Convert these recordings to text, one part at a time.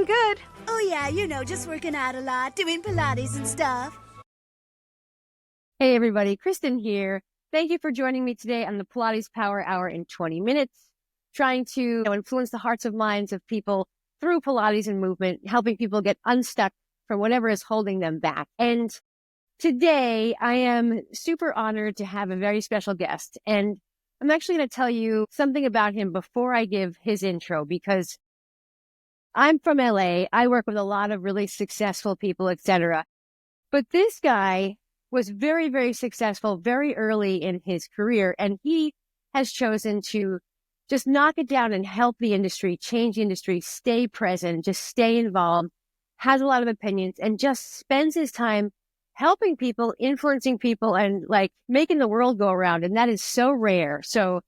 I'm good. Oh yeah, just working out a lot, doing Pilates and stuff. Hey everybody, Kristin here. Thank you for joining me today on the Pilates Power Hour in 20 minutes, trying to influence the hearts and minds of people through Pilates and movement, helping people get unstuck from whatever is holding them back. And today I am super honored to have a very special guest. And I'm actually going to tell you something about him before I give his intro, because I'm from LA. I work with a lot of really successful people, etc. But this guy was very, very successful very early in his career. And he has chosen to just knock it down and help the industry, change the industry, stay present, just stay involved, has a lot of opinions, and just spends his time helping people, influencing people, and making the world go around. And that is so rare. So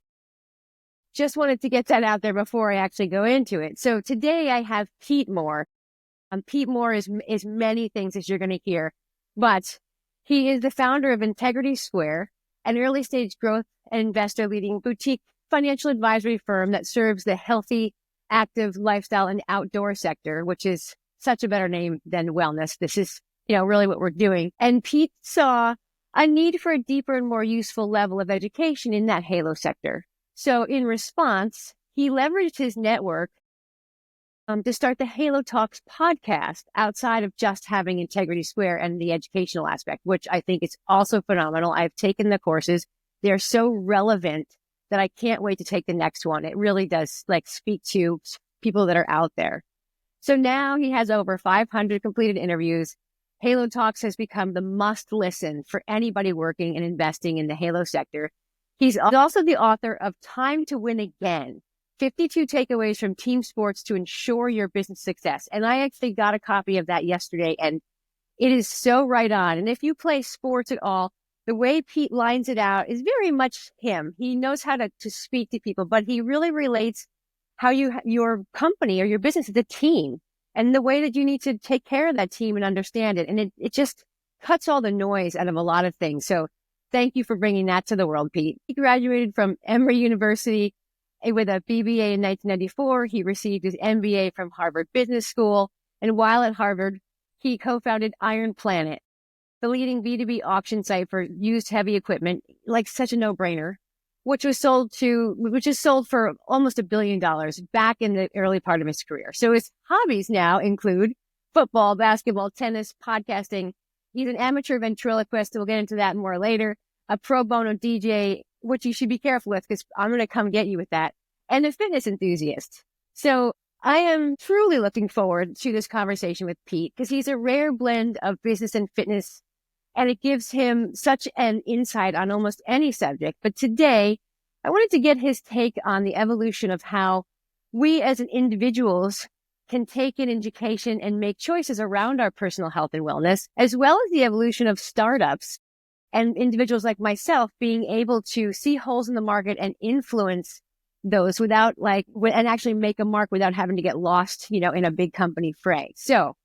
just wanted to get that out there before I actually go into it. So today I have Pete Moore. Pete Moore is many things, as you're going to hear, but he is the founder of Integrity Square, an early stage growth and investor leading boutique financial advisory firm that serves the healthy, active lifestyle and outdoor sector, which is such a better name than wellness. This is, really what we're doing. And Pete saw a need for a deeper and more useful level of education in that halo sector. So in response, he leveraged his network to start the Halo Talks podcast outside of just having Integrity Square and the educational aspect, which I think is also phenomenal. I've taken the courses. They're so relevant that I can't wait to take the next one. It really does speak to people that are out there. So now he has over 500 completed interviews. Halo Talks has become the must listen for anybody working and investing in the Halo sector. He's also the author of Time to Win Again, 52 takeaways from team sports to ensure your business success. And I actually got a copy of that yesterday, and it is so right on. And if you play sports at all, the way Pete lines it out is very much him. He knows how to speak to people, but he really relates how your company or your business is a team, and the way that you need to take care of that team and understand it. And it just cuts all the noise out of a lot of things. So thank you for bringing that to the world, Pete. He graduated from Emory University with a BBA in 1994. He received his MBA from Harvard Business School. And while at Harvard, he co-founded Iron Planet, the leading B2B auction site for used heavy equipment, such a no-brainer, which is sold for almost $1 billion back in the early part of his career. So his hobbies now include football, basketball, tennis, podcasting. He's an amateur ventriloquist. We'll get into that more later. A pro bono DJ, which you should be careful with because I'm going to come get you with that. And a fitness enthusiast. So I am truly looking forward to this conversation with Pete because he's a rare blend of business and fitness, and it gives him such an insight on almost any subject. But today, I wanted to get his take on the evolution of how we as individuals can take in education and make choices around our personal health and wellness, as well as the evolution of startups and individuals like myself being able to see holes in the market and influence those without and actually make a mark without having to get lost, in a big company fray. So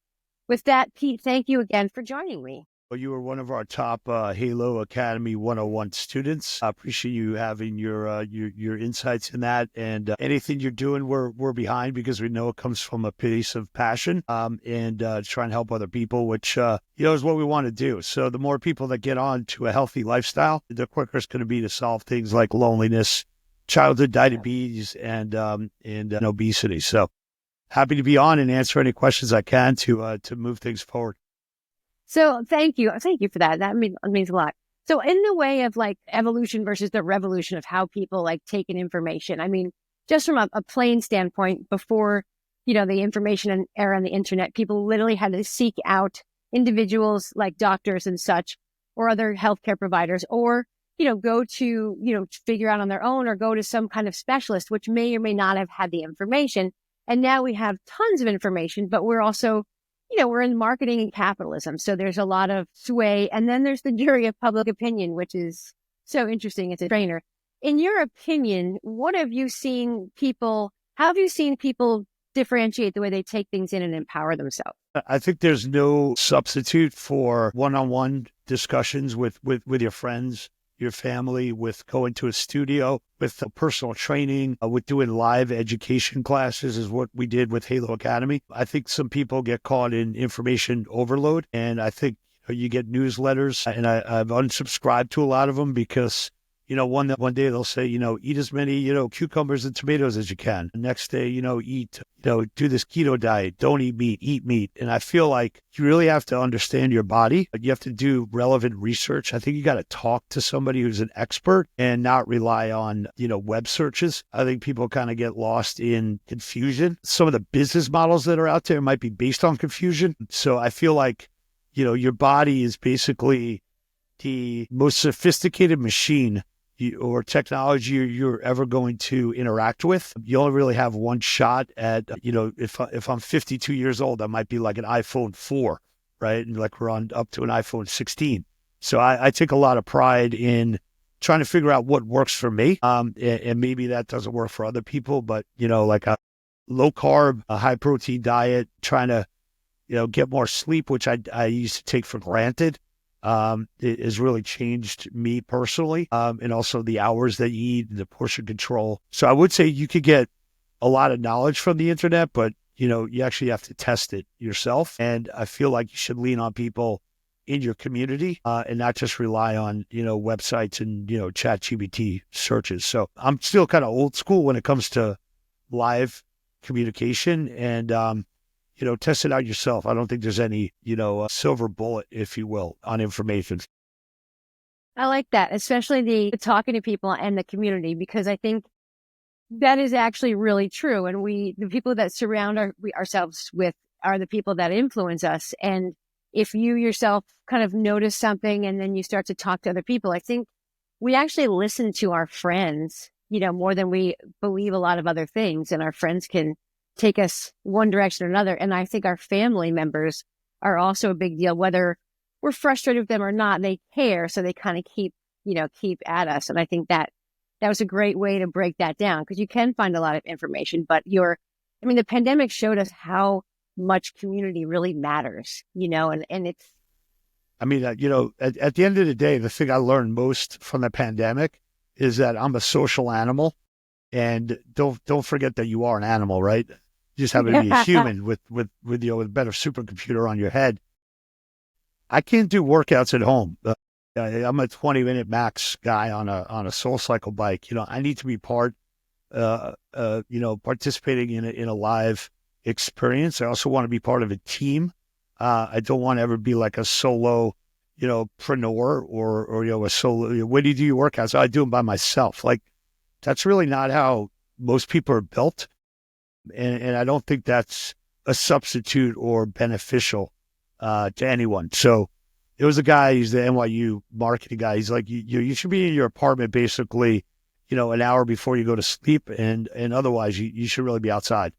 with that, Pete, thank you again for joining me. Well, you were one of our top Halo Academy 101 students. I appreciate you having your insights in that, and anything you're doing, we're behind because we know it comes from a place of passion and trying to help other people, which is what we want to do. So the more people that get on to a healthy lifestyle, the quicker it's going to be to solve things like loneliness, childhood diabetes, and obesity. So happy to be on and answer any questions I can to move things forward. So thank you. Thank you for that. That means a lot. So in the way of evolution versus the revolution of how people take in information, I mean, just from a plain standpoint, before, the information era on the internet, people literally had to seek out individuals like doctors and such, or other healthcare providers, or, go to, figure out on their own, or go to some kind of specialist, which may or may not have had the information. And now we have tons of information, but we're also we're in marketing and capitalism. So there's a lot of sway. And then there's the jury of public opinion, which is so interesting as a trainer. In your opinion, how have you seen people differentiate the way they take things in and empower themselves? I think there's no substitute for one-on-one discussions with your friends, your family with going to a studio, with personal training, with doing live education classes is what we did with Halo Academy. I think some people get caught in information overload, and I think you get newsletters, and I've unsubscribed to a lot of them because one day they'll say, eat as many, cucumbers and tomatoes as you can. The next day, eat, do this keto diet, don't eat meat. And I feel like you really have to understand your body. You have to do relevant research. I think you got to talk to somebody who's an expert and not rely on, web searches. I think people kind of get lost in confusion. Some of the business models that are out there might be based on confusion. So I feel like, your body is basically the most sophisticated machine or technology you're ever going to interact with. You only really have one shot at, if I'm 52 years old, I might be like an iPhone 4, right? And like we're on up to an iPhone 16. So I take a lot of pride in trying to figure out what works for me. And maybe that doesn't work for other people, but, like a low carb, a high protein diet, trying to, get more sleep, which I used to take for granted. It has really changed me personally, and also the hours that you eat, the portion control. So I would say you could get a lot of knowledge from the internet, but you actually have to test it yourself. And I feel like you should lean on people in your community, and not just rely on websites and ChatGPT searches. So I'm still kind of old school when it comes to live communication, and test it out yourself. I don't think there's any, silver bullet, if you will, on information. I like that, especially the talking to people and the community, because I think that is actually really true. And the people that surround ourselves with are the people that influence us. And if you yourself kind of notice something and then you start to talk to other people, I think we actually listen to our friends, more than we believe a lot of other things. And our friends can take us one direction or another. And I think our family members are also a big deal, whether we're frustrated with them or not, they care. So they kind of keep at us. And I think that was a great way to break that down, because you can find a lot of information, but the pandemic showed us how much community really matters, and it's. At the end of the day, the thing I learned most from the pandemic is that I'm a social animal. And don't forget that you are an animal, right? You just happen to be a human with a better supercomputer on your head. I can't do workouts at home. I'm a 20-minute max guy on a SoulCycle bike. I need to be participating in a live experience. I also want to be part of a team. I don't want to ever be like a solo, preneur or a solo. When do you do your workouts? I do them by myself. Like, that's really not how most people are built. And I don't think that's a substitute or beneficial to anyone. So there was a guy, he's the NYU marketing guy. He's like, you should be in your apartment basically, an hour before you go to sleep. And otherwise you should really be outside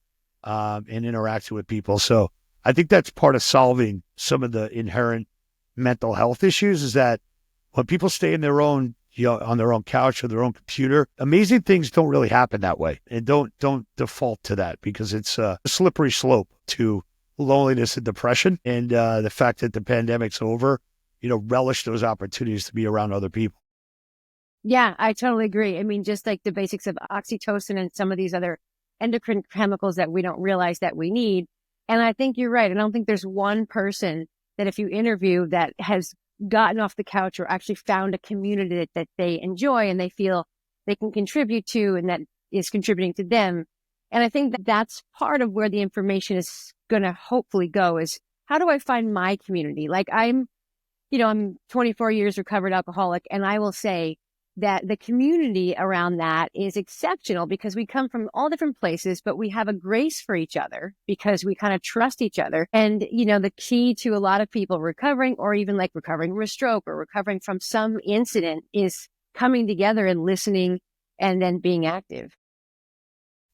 and interacting with people. So I think that's part of solving some of the inherent mental health issues, is that when people stay in their own, on their own couch or their own computer, amazing things don't really happen that way. And don't default to that, because it's a slippery slope to loneliness and depression. And the fact that the pandemic's over, relish those opportunities to be around other people. Yeah, I totally agree. Just like the basics of oxytocin and some of these other endocrine chemicals that we don't realize that we need. And I think you're right. I don't think there's one person that if you interview that has gotten off the couch or actually found a community that they enjoy and they feel they can contribute to, and that is contributing to them. And I think that that's part of where the information is going to hopefully go, is how do I find my community? Like I'm 24 years recovered alcoholic, and I will say that the community around that is exceptional, because we come from all different places, but we have a grace for each other because we kind of trust each other. And, the key to a lot of people recovering, or even like recovering from a stroke or recovering from some incident, is coming together and listening and then being active.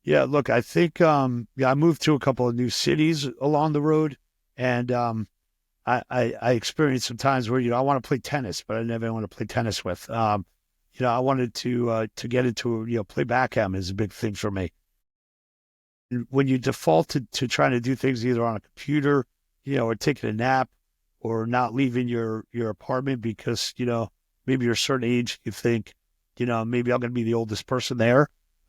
Yeah, look, I think, I moved to a couple of new cities along the road, and I experienced some times where, I want to play tennis, but I never want to play tennis with. I wanted to get into, play backgammon is a big thing for me. When you default to trying to do things either on a computer, or taking a nap, or not leaving your apartment because, maybe you're a certain age, you think, maybe I'm going to be the oldest person there.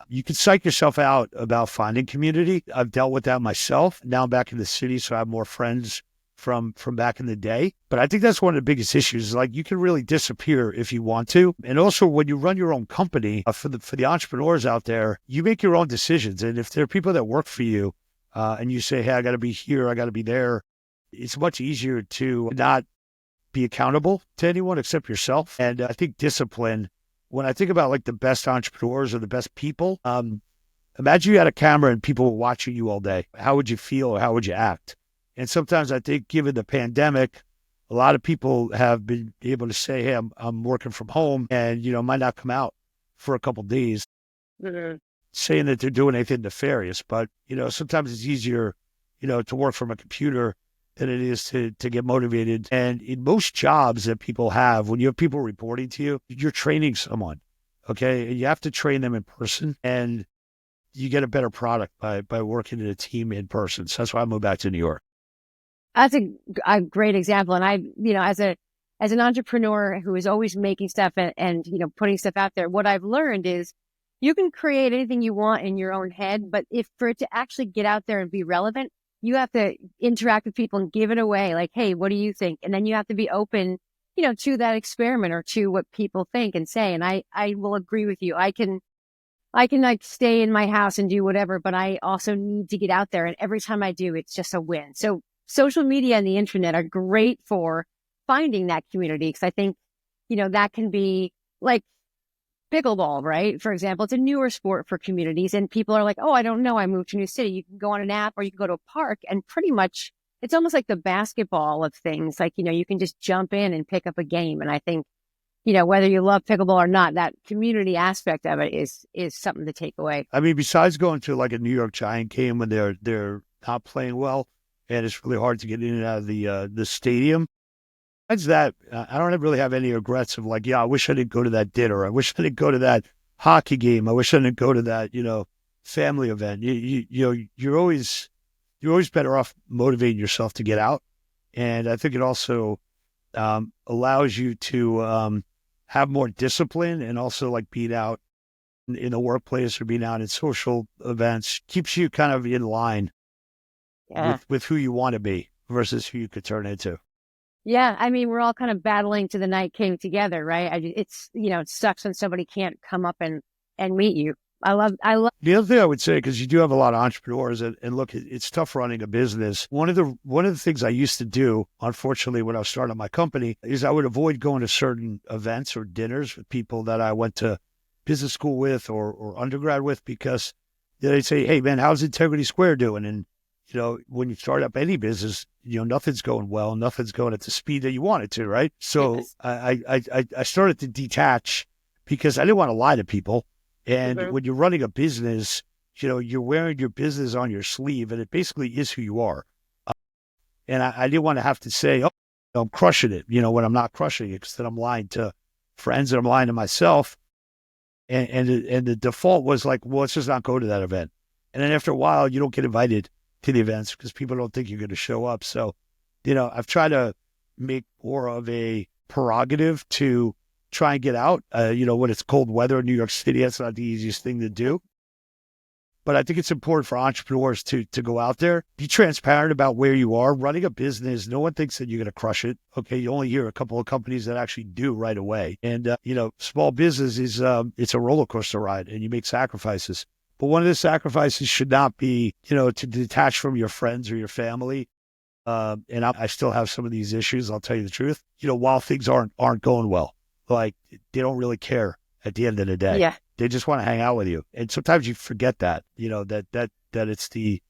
You can psych yourself out about finding community. I've dealt with that myself. Now I'm back in the city, so I have more friends from back in the day. But I think that's one of the biggest issues. Is like you can really disappear if you want to. And also when you run your own company, for the entrepreneurs out there, you make your own decisions. And if there are people that work for you and you say, hey, I got to be here, I got to be there, it's much easier to not be accountable to anyone except yourself. And I think discipline, when I think about like the best entrepreneurs or the best people, imagine you had a camera and people were watching you all day. How would you feel or how would you act? And sometimes I think given the pandemic, a lot of people have been able to say, hey, I'm working from home and, might not come out for a couple of days saying that they're doing anything nefarious. But, sometimes it's easier, to work from a computer than it is to get motivated. And in most jobs that people have, when you have people reporting to you, you're training someone, okay? And you have to train them in person, and you get a better product by working in a team in person. So that's why I moved back to New York. That's a great example. And I, as an entrepreneur who is always making stuff and putting stuff out there, what I've learned is you can create anything you want in your own head, but if for it to actually get out there and be relevant, you have to interact with people and give it away. Like, hey, what do you think? And then you have to be open, to that experiment or to what people think and say. And I will agree with you. I can like stay in my house and do whatever, but I also need to get out there. And every time I do, it's just a win. So social media and the internet are great for finding that community. Cause I think, that can be like pickleball, right? For example, it's a newer sport for communities and people are like, oh, I don't know. I moved to a new city. You can go on an app or you can go to a park and pretty much it's almost like the basketball of things. Like, you can just jump in and pick up a game. And I think, whether you love pickleball or not, that community aspect of it is something to take away. I mean, besides going to like a New York Giant game when they're not playing well and it's really hard to get in and out of the stadium, besides that, I don't really have any regrets of like, yeah, I wish I didn't go to that dinner. I wish I didn't go to that hockey game. I wish I didn't go to that, family event. You're always better off motivating yourself to get out. And I think it also allows you to have more discipline and also like being out in the workplace or being out in social events keeps you kind of in line with who you want to be versus who you could turn into. Yeah. I mean, we're all kind of battling to the night came together, right? It's, it sucks when somebody can't come up and meet you. I love the other thing I would say, because you do have a lot of entrepreneurs and look, it's tough running a business. One of the things I used to do, unfortunately, when I was starting my company, is I would avoid going to certain events or dinners with people that I went to business school with or undergrad with, because they'd say, hey man, how's Integrity Square doing? And, when you start up any business, nothing's going well, nothing's going at the speed that you want it to, right? So yes. I started to detach because I didn't want to lie to people. And when you're running a business, you're wearing your business on your sleeve and it basically is who you are. And I didn't want to have to say, oh, I'm crushing it, when I'm not crushing it, because then I'm lying to friends and I'm lying to myself. And the default was like, well, let's just not go to that event. And then after a while, you don't get invited to the events because people don't think you're going to show up. So, I've tried to make more of a prerogative to try and get out. When it's cold weather in New York City, that's not the easiest thing to do. But I think it's important for entrepreneurs to go out there, be transparent about where you are. Running a business, no one thinks that you're going to crush it. Okay, you only hear a couple of companies that actually do right away. And, small business is, it's a roller coaster ride and you make sacrifices. But one of the sacrifices should not be, to detach from your friends or your family. And I still have some of these issues, I'll tell you the truth, while things aren't going well. Like they don't really care at the end of the day. Yeah. They just want to hang out with you. And sometimes you forget that, that it's the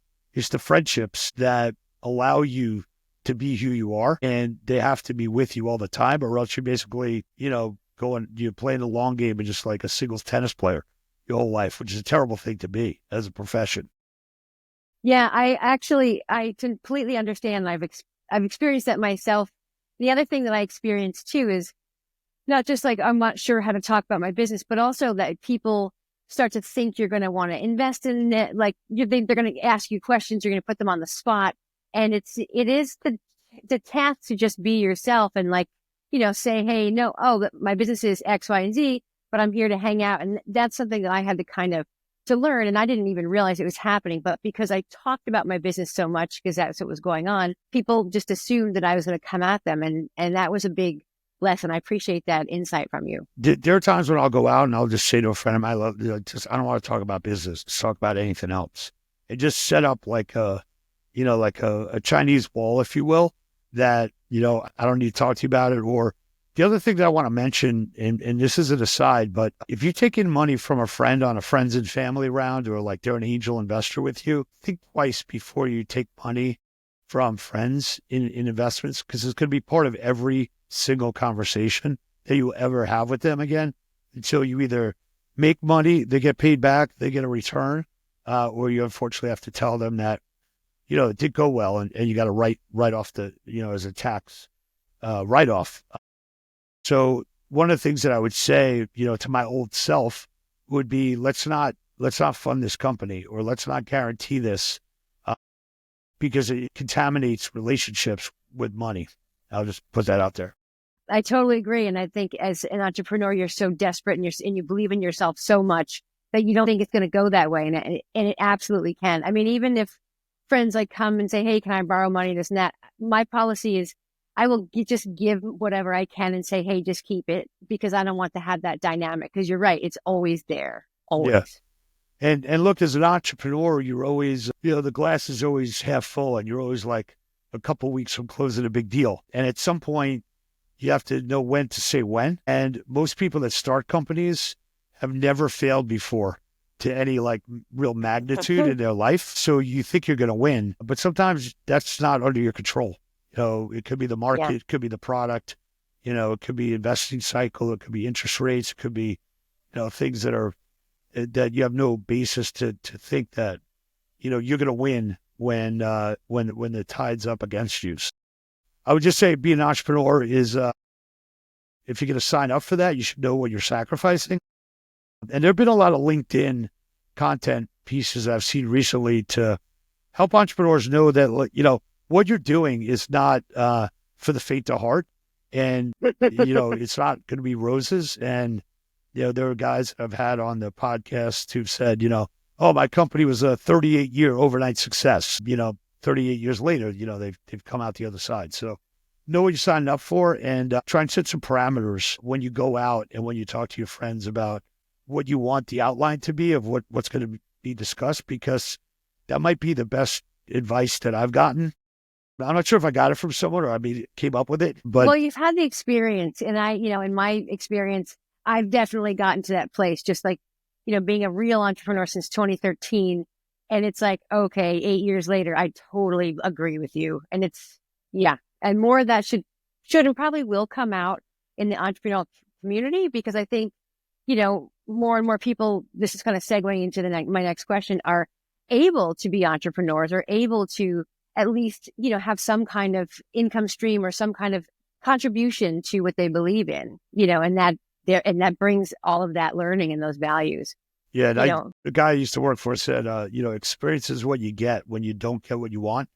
friendships that allow you to be who you are, and they have to be with you all the time, or else you're basically, you're playing the long game and just like a singles tennis player your whole life, which is a terrible thing to be as a profession. Yeah, I completely understand. I've experienced that myself. The other thing that I experienced too is not just like, I'm not sure how to talk about my business, but also that people start to think you're going to want to invest in it. Like they're going to ask you questions. You're going to put them on the spot. And it is the task to just be yourself and like say, hey, no, my business is X, Y, and Z, but I'm here to hang out. And that's something that I had to kind of to learn. And I didn't even realize it was happening. But because I talked about my business so much, because that's what was going on, people just assumed that I was going to come at them. And that was a big lesson. I appreciate that insight from you. There are times when I'll go out and I'll just say to a friend of mine, I don't want to talk about business. Just talk about anything else. And just set up like a Chinese wall, if you will, that, I don't need to talk to you about it. Or the other thing that I want to mention, and this is an aside, but if you take in money from a friend on a friends and family round, or like they're an angel investor with you, think twice before you take money from friends in investments, because it's going to be part of every single conversation that you ever have with them again, until you either make money, they get paid back, they get a return, or you unfortunately have to tell them that, it did go well, and you got to write off the, as a tax write-off. So one of the things that I would say, to my old self would be, let's not fund this company, or let's not guarantee this, because it contaminates relationships with money. I'll just put that out there. I totally agree. And I think as an entrepreneur, you're so desperate and you believe in yourself so much that you don't think it's going to go that way. And it absolutely can. I mean, even if friends like come and say, hey, can I borrow money, this and that? My policy is I will just give whatever I can and say, hey, just keep it, because I don't want to have that dynamic. Because you're right. It's always there. Always. Yeah. And look, as an entrepreneur, you're always, the glass is always half full, and you're always like a couple weeks from closing a big deal. And at some point, you have to know when to say when. And most people that start companies have never failed before to any like real magnitude in their life. So you think you're going to win, but sometimes that's not under your control. It could be the market, It could be the product, it could be investing cycle, it could be interest rates, it could be, things that you have no basis to think that, you're going to win when the tide's up against you. I would just say being an entrepreneur is, if you're going to sign up for that, you should know what you're sacrificing. And there have been a lot of LinkedIn content pieces I've seen recently to help entrepreneurs know that, what you're doing is not for the faint of heart. And, it's not going to be roses. And, there are guys I've had on the podcast who've said, oh, my company was a 38-year overnight success. 38 years later, they've come out the other side. So know what you're signing up for, and try and set some parameters when you go out and when you talk to your friends about what you want the outline to be of what's going to be discussed, because that might be the best advice that I've gotten. I'm not sure if I got it from someone or came up with it, but. Well, you've had the experience, and in my experience, I've definitely gotten to that place, just like, being a real entrepreneur since 2013. And it's like, okay, 8 years later, I totally agree with you. And and more of that should and probably will come out in the entrepreneurial community, because I think, more and more people, this is kind of segueing into my next question, are able to be entrepreneurs, or able to at least, have some kind of income stream or some kind of contribution to what they believe in, and that brings all of that learning and those values. Yeah. And the guy I used to work for said, experience is what you get when you don't get what you want.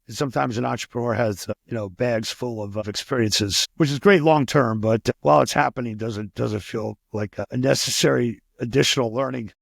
And sometimes an entrepreneur has, bags full of experiences, which is great long term, but while it's happening, doesn't feel like a necessary additional learning.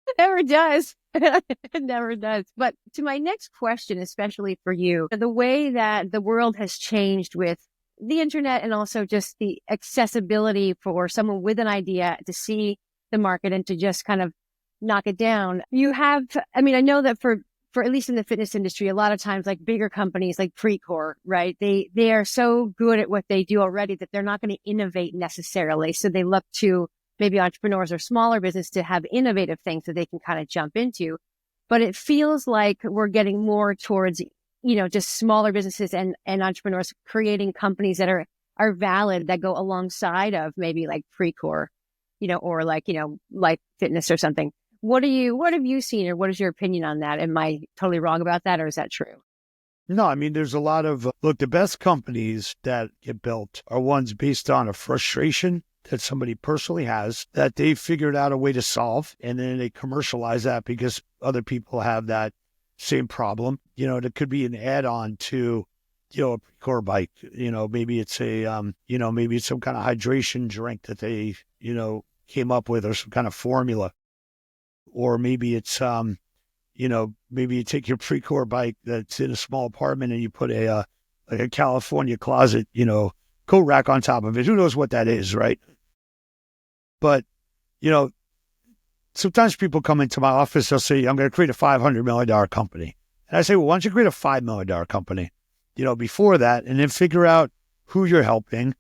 It never does. It never does. But to my next question, especially for you, the way that the world has changed with the internet, and also just the accessibility for someone with an idea to see the market and to just kind of knock it down. You have, I know that for at least in the fitness industry, a lot of times, like bigger companies like Precor, right? They are so good at what they do already that they're not going to innovate necessarily. So they look to maybe entrepreneurs or smaller business to have innovative things that they can kind of jump into. But it feels like we're getting more towards, just smaller businesses and entrepreneurs creating companies that are valid, that go alongside of maybe like Precor, or like, Life Fitness or something. What have you seen, or what is your opinion on that? Am I totally wrong about that, or is that true? No, there's a lot of, the best companies that get built are ones based on a frustration that somebody personally has that they figured out a way to solve, and then they commercialize that because other people have that same problem. It could be an add-on to a Precor bike, maybe it's maybe it's some kind of hydration drink that they, came up with, or some kind of formula. Or maybe it's, maybe you take your Precor bike that's in a small apartment and you put like a California closet, coat rack on top of it. Who knows what that is, right? But, you know, sometimes people come into my office, they'll say, I'm going to create a $500 million company. And I say, well, why don't you create a $5 million company, before that, and then figure out who you're helping.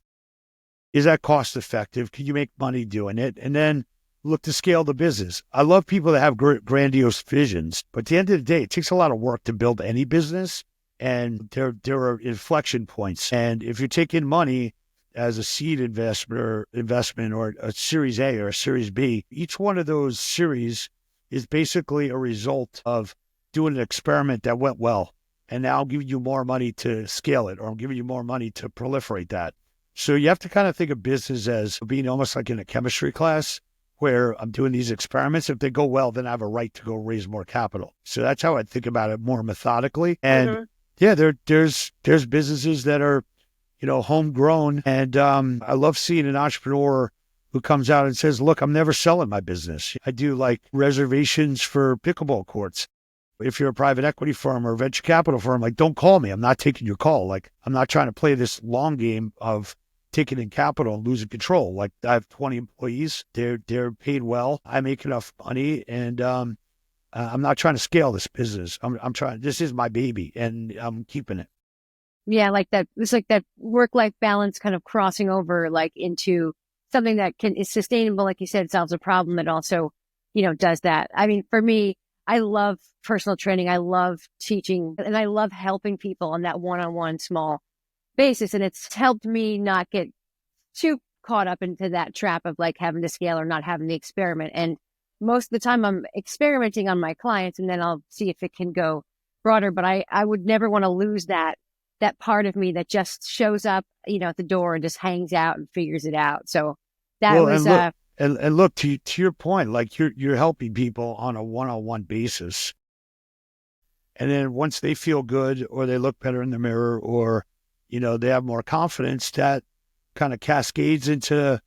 Is that cost effective? Can you make money doing it? And then look to scale the business. I love people that have grandiose visions, but at the end of the day, it takes a lot of work to build any business. And there are inflection points. And if you're taking money as a seed investment or a Series A or a Series B, each one of those series is basically a result of doing an experiment that went well. And now I'm giving you more money to scale it, or I'm giving you more money to proliferate that. So you have to kind of think of business as being almost like in a chemistry class where I'm doing these experiments. If they go well, then I have a right to go raise more capital. So that's how I think about it more methodically. And yeah, there's businesses that are, homegrown. And I love seeing an entrepreneur who comes out and says, look, I'm never selling my business. I do like reservations for pickleball courts. If you're a private equity firm or a venture capital firm, like, don't call me. I'm not taking your call. Like, I'm not trying to play this long game of taking in capital and losing control. Like, I have 20 employees. They're paid well. I make enough money, and I'm not trying to scale this business. I'm trying. This is my baby, and I'm keeping it. Yeah, like that. It's like that work-life balance kind of crossing over, like, into something that is sustainable. Like you said, solves a problem that also, does that. I mean, for me, I love personal training. I love teaching, and I love helping people on that one-on-one small basis. And it's helped me not get too caught up into that trap of like having to scale or not having the experiment. And most of the time I'm experimenting on my clients, and then I'll see if it can go broader. But I would never want to lose that part of me that just shows up, at the door and just hangs out and figures it out. So that was, and look, to your point, like you're helping people on a one-on-one basis. And then once they feel good, or they look better in the mirror, or, they have more confidence, that kind of cascades into,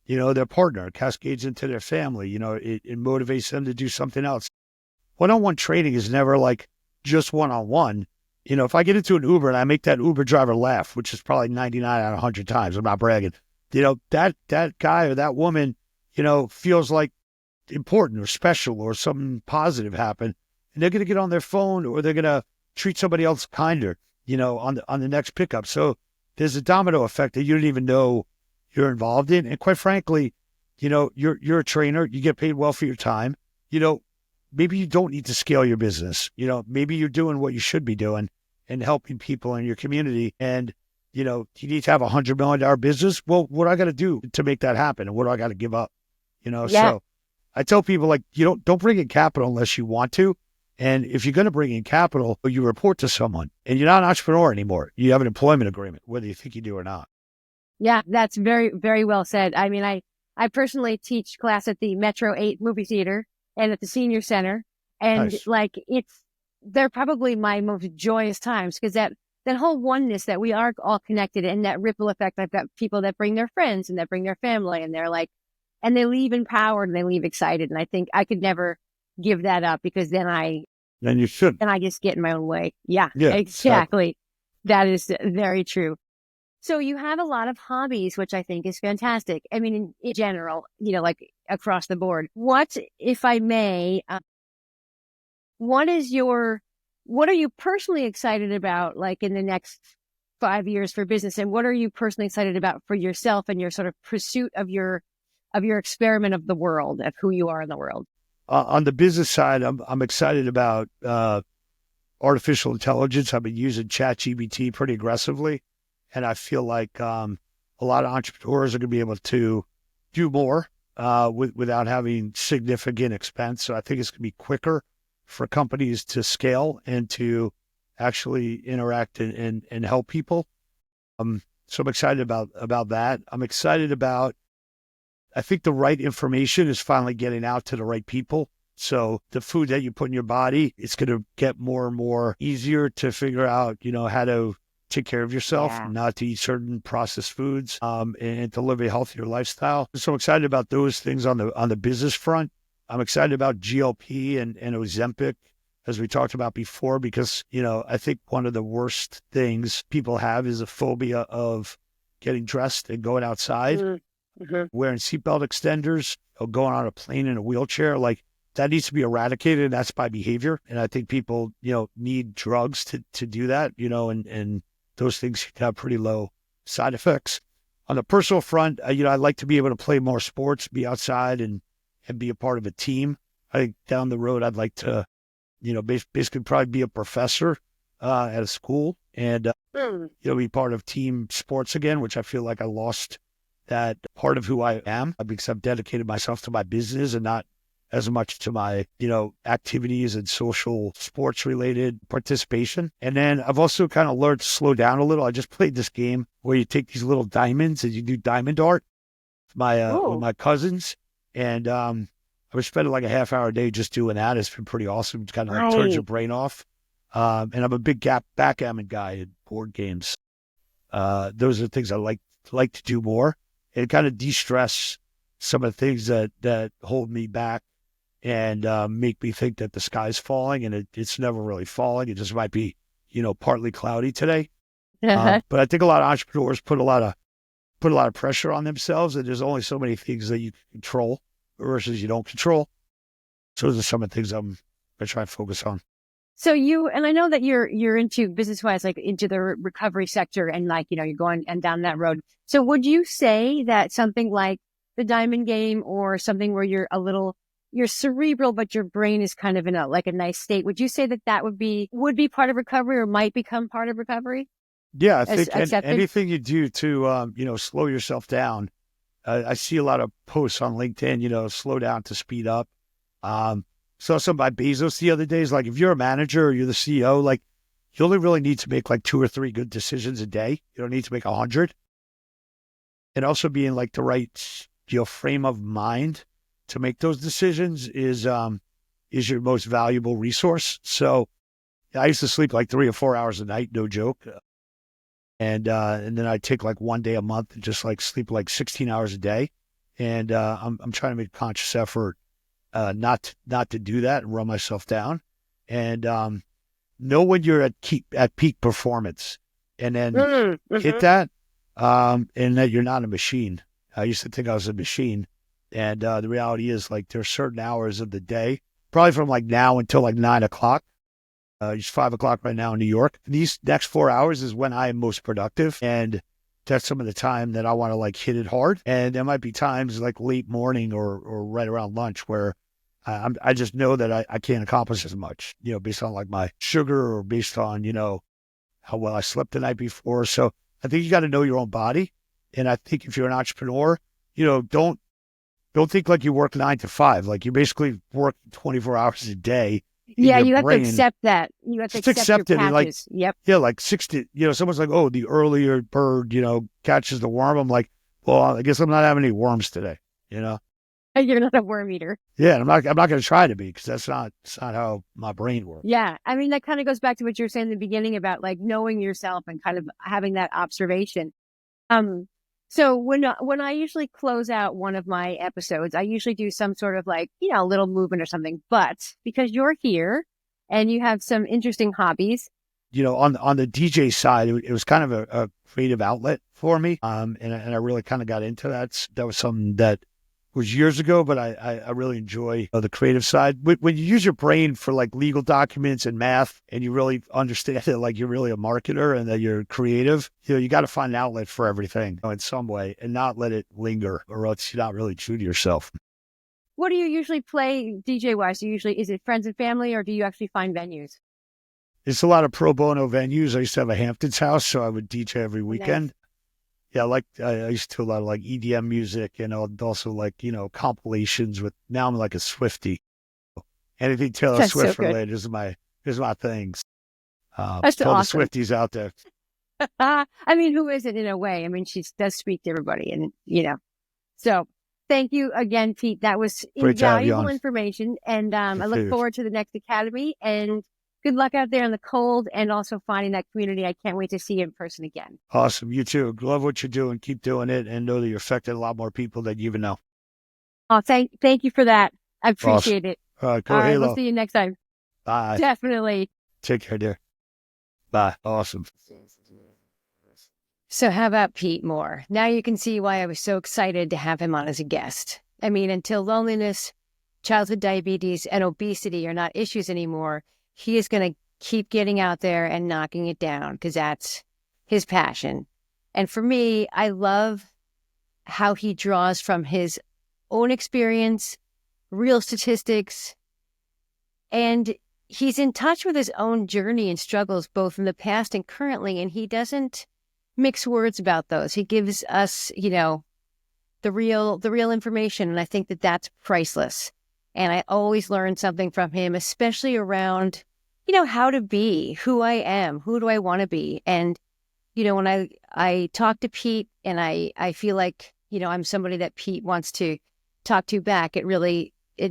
their partner, cascades into their family. It motivates them to do something else. One-on-one training is never like just one-on-one. If I get into an Uber and I make that Uber driver laugh, which is probably 99 out of 100 times, I'm not bragging, that guy or that woman, feels like important or special, or something positive happened, and they're going to get on their phone, or they're going to treat somebody else kinder, on the next pickup. So there's a domino effect that you don't even know you're involved in. And quite frankly, you're a trainer, you get paid well for your time. Maybe you don't need to scale your business. Maybe you're doing what you should be doing and helping people in your community. And, you need to have $100 million business. Well, what do I got to do to make that happen? And what do I got to give up? So I tell people, like, don't bring in capital unless you want to. And if you're going to bring in capital, you report to someone, and you're not an entrepreneur anymore. You have an employment agreement, whether you think you do or not. Yeah, that's very, very well said. I mean, I personally teach class at the Metro 8 movie theater and at the senior center. And nice. They're probably my most joyous times, because that whole oneness, that we are all connected, and that ripple effect. I've got people that bring their friends and that bring their family, and they're like, and they leave empowered and they leave excited. And I think I could never give that up, because then you should. Then I just get in my own way. Yeah, exactly. That is very true. So you have a lot of hobbies, which I think is fantastic. I mean, in general, like across the board. What, if I may, what are you personally excited about, like, in the next 5 years for business? And what are you personally excited about for yourself and your sort of pursuit of your experiment of the world, of who you are in the world? On the business side, I'm excited about artificial intelligence. I've been using ChatGPT pretty aggressively, and I feel like a lot of entrepreneurs are going to be able to do more without having significant expense. So I think it's going to be quicker for companies to scale and to actually interact and help people. So I'm excited about that. I'm excited about, I think the right information is finally getting out to the right people. So the food that you put in your body, it's going to get more and more easier to figure out, how to take care of yourself, Yeah. not to eat certain processed foods, and to live a healthier lifestyle. So I'm excited about those things on the business front. I'm excited about GLP and Ozempic, as we talked about before, because, I think one of the worst things people have is a phobia of getting dressed and going outside, Mm-hmm. wearing seatbelt extenders, or going on a plane in a wheelchair. Like, that needs to be eradicated, and that's by behavior. And I think people, need drugs to do that, and those things have pretty low side effects. On the personal front, I'd like to be able to play more sports, be outside and be a part of a team. I think down the road, I'd like to, basically probably be a professor at a school and, be part of team sports again, which I feel like I lost that part of who I am because I've dedicated myself to my business and not as much to my, activities and social sports related participation. And then I've also kind of learned to slow down a little. I just played this game where you take these little diamonds and you do diamond art with my cousins. And I was spending like a half hour a day just doing that. It's been pretty awesome. It kind of like turns your brain off. And I'm a big backgammon guy in board games. Those are things I like to do more and kind of de-stress some of the things that hold me back and make me think that the sky's falling, and it's never really falling. It just might be, partly cloudy today. But I think a lot of entrepreneurs put a lot of pressure on themselves, and there's only so many things that you control versus you don't control. So those are some of the things I'm going to try and focus on. So and I know that you're into business-wise, like into the recovery sector, and like, you're going and down that road. So would you say that something like the diamond game, or something where you're cerebral, but your brain is kind of in a nice state, would you say that would be part of recovery, or might become part of recovery? Yeah, I think anything you do to, slow yourself down. I see a lot of posts on LinkedIn, slow down to speed up. Saw some by Bezos the other day. Is like, if you're a manager or you're the CEO, like, you only really need to make like 2 or 3 good decisions a day. You don't need to make 100. And also being like the right, frame of mind to make those decisions is your most valuable resource. So I used to sleep like 3 or 4 hours a night, no joke. And then I take like one day a month and just like sleep like 16 hours a day. And I'm trying to make a conscious effort not to do that and run myself down, and know when you're at peak performance, and then hit that, and that you're not a machine. I used to think I was a machine, and the reality is, like, there are certain hours of the day, probably from like now until like 9 o'clock. It's 5 o'clock right now in New York. These next 4 hours is when I am most productive, and that's some of the time that I want to like hit it hard. And there might be times like late morning or right around lunch where I just know that I can't accomplish as much, based on like my sugar or based on, how well I slept the night before. So I think you got to know your own body. And I think if you're an entrepreneur, don't think like you work 9 to 5. Like, you basically work 24 hours a day. Yeah, you have to accept that. You have to accept your patches. Like, yep. Yeah, like 60, someone's like, oh, the earlier bird, catches the worm. I'm like, well, I guess I'm not having any worms today, You're not a worm eater. Yeah, and I'm not going to try to be, because it's not how my brain works. Yeah, I mean, that kind of goes back to what you were saying in the beginning about like knowing yourself and kind of having that observation. So when I usually close out one of my episodes, I usually do some sort of like, a little movement or something. But because you're here and you have some interesting hobbies, on the DJ side, it was kind of a creative outlet for me. And I really kind of got into that. That was something that was years ago, but I really enjoy the creative side. When you use your brain for like legal documents and math, and you really understand that like you're really a marketer and that you're creative, you got to find an outlet for everything in some way and not let it linger, or else you're not really true to yourself. What do you usually play DJ wise? Is it friends and family, or do you actually find venues? It's a lot of pro bono venues. I used to have a Hamptons house, so I would DJ every weekend. Nice. Yeah, I used to do a lot of like EDM music, and also like, compilations with, now I'm like a Swiftie. Anything Taylor Swift related is my things. That's all awesome. The Swifties out there. I mean, who isn't in a way? I mean, she does speak to everybody, and, so thank you again, Pete. That was invaluable information. And I look forward to the next Academy, and Good luck out there in the cold and also finding that community. I can't wait to see you in person again. Awesome. You too. Love what you're doing. Keep doing it and know that you're affecting a lot more people than you even know. Oh, thank you for that. I Awesome. appreciate it. All right. Go All right, Halo. we'll see you next time. Bye. Definitely. Take care, dear. Bye. Awesome. So how about Pete Moore? Now you can see why I was so excited to have him on as a guest. I mean, until loneliness, childhood diabetes, and obesity are not issues anymore, he is going to keep getting out there and knocking it down because that's his passion. And for me, I love how he draws from his own experience, real statistics, and he's in touch with his own journey and struggles, both in the past and currently, and he doesn't mix words about those. He gives us, the real information. And I think that that's priceless. And I always learn something from him, especially around, how to be who I am, who do I want to be? And, when I talk to Pete and I feel like, I'm somebody that Pete wants to talk to back, it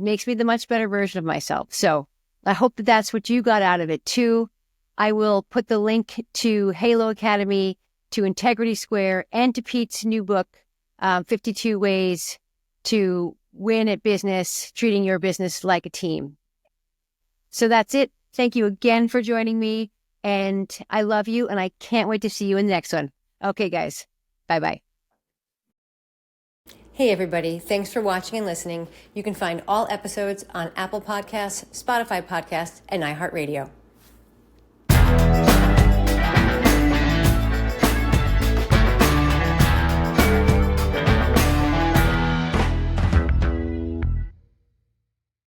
makes me the much better version of myself. So I hope that that's what you got out of it too. I will put the link to Halo Academy, to Integrity Square, and to Pete's new book, 52 Ways to Win at Business, Treating Your Business Like a Team. So that's it. Thank you again for joining me. And I love you, and I can't wait to see you in the next one. Okay, guys. Bye-bye. Hey, everybody. Thanks for watching and listening. You can find all episodes on Apple Podcasts, Spotify Podcasts, and iHeartRadio.